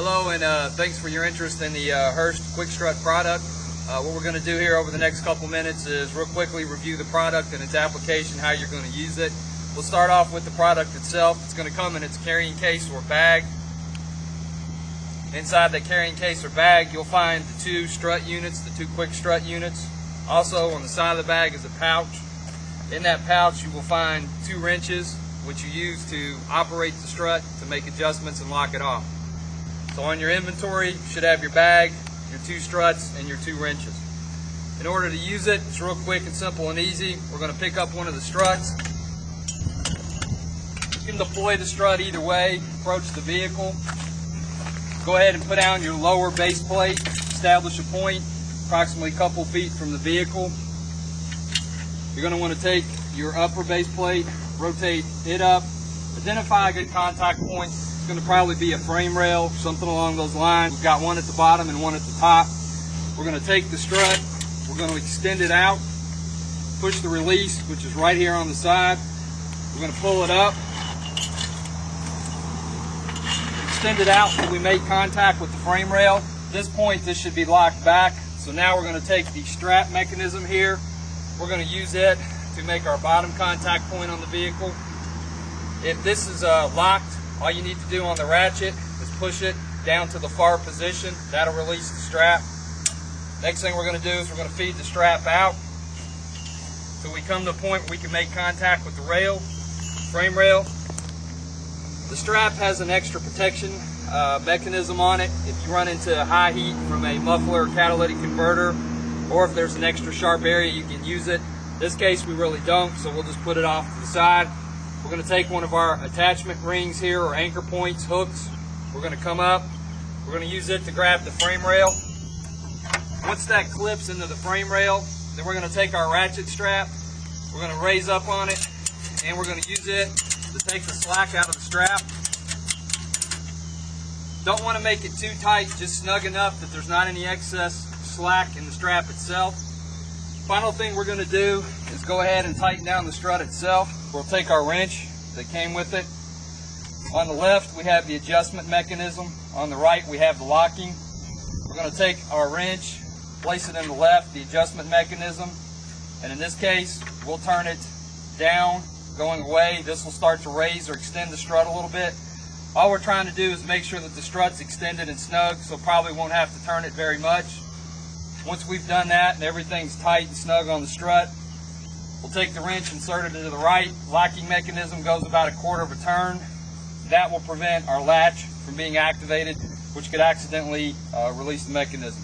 Hello, and thanks for your interest in the Hurst-Quickstrut product. What we're going to do here over the next couple minutes is real quickly review the product and its application, how you're going to use it. We'll start off with the product itself. It's going to come in its carrying case or bag. Inside the carrying case or bag, you'll find the two strut units, the two Quickstrut units. Also on the side of the bag is a pouch. In that pouch you will find two wrenches, which you use to operate the strut, to make adjustments and lock it off. So on your inventory, you should have your bag, your two struts, and your two wrenches. In order to use it, it's real quick and simple and easy. We're going to pick up one of the struts. You can deploy the strut either way. Approach the vehicle. Go ahead and put down your lower base plate. Establish a point approximately a couple feet from the vehicle. You're going to want to take your upper base plate, rotate it up, identify a good contact point. It's going to probably be a frame rail, something along those lines. We've got one at the bottom and one at the top. We're going to take the strut, we're going to extend it out, push the release, which is right here on the side. We're going to pull it up, extend it out until we make contact with the frame rail. At this point, this should be locked back. So now we're going to take the strap mechanism here. We're going to use it to make our bottom contact point on the vehicle. If this is locked, all you need to do on the ratchet is push it down to the far position. That'll release the strap. Next thing we're going to do is we're going to feed the strap out till we come to a point where we can make contact with the rail, frame rail. The strap has an extra protection mechanism on it. If you run into high heat from a muffler or catalytic converter, or if there's an extra sharp area, you can use it. In this case, we really don't, so we'll just put it off to the side. We're going to take one of our attachment rings here, or anchor points, hooks. We're going to come up. We're going to use it to grab the frame rail. Once that clips into the frame rail, then we're going to take our ratchet strap. We're going to raise up on it, and we're going to use it to take the slack out of the strap. Don't want to make it too tight, just snug enough that there's not any excess slack in the strap itself. Final thing we're going to do is go ahead and tighten down the strut itself. We'll take our wrench that came with it. On the left we have the adjustment mechanism. On the right we have the locking. We're going to take our wrench, place it in the left, the adjustment mechanism, and in this case we'll turn it down, going away. This will start to raise or extend the strut a little bit. All we're trying to do is make sure that the strut's extended and snug, so probably won't have to turn it very much. Once we've done that and everything's tight and snug on the strut, we'll take the wrench, insert it to the right. Locking mechanism goes about a quarter of a turn. That will prevent our latch from being activated, which could accidentally release the mechanism.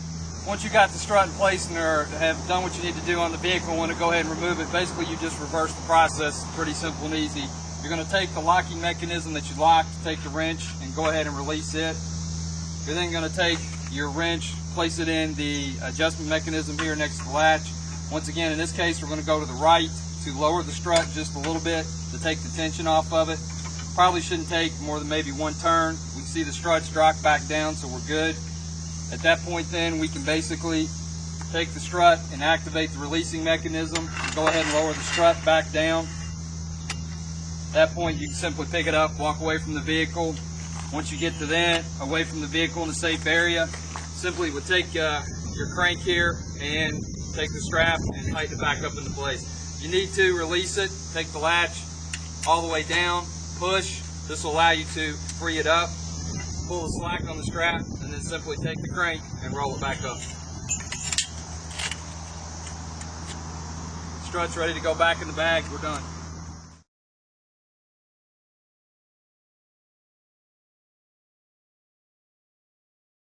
Once you got the strut in place and have done what you need to do on the vehicle and want to go ahead and remove it, basically you just reverse the process. Pretty simple and easy. You're going to take the locking mechanism that you locked, take the wrench and go ahead and release it. You're then going to take your wrench, place it in the adjustment mechanism here next to the latch. Once again, in this case, we're going to go to the right to lower the strut just a little bit to take the tension off of it. Probably shouldn't take more than maybe one turn. We see the struts drop back down, so we're good. At that point then, we can basically take the strut and activate the releasing mechanism. Go ahead and lower the strut back down. At that point, you can simply pick it up, walk away from the vehicle. Once you get to that, away from the vehicle in a safe area, simply would take your crank here and take the strap and tighten it back up into place. You need to release it, take the latch all the way down, push. This will allow you to free it up, pull the slack on the strap, and then simply take the crank and roll it back up. Strut's ready to go back in the bag. We're done.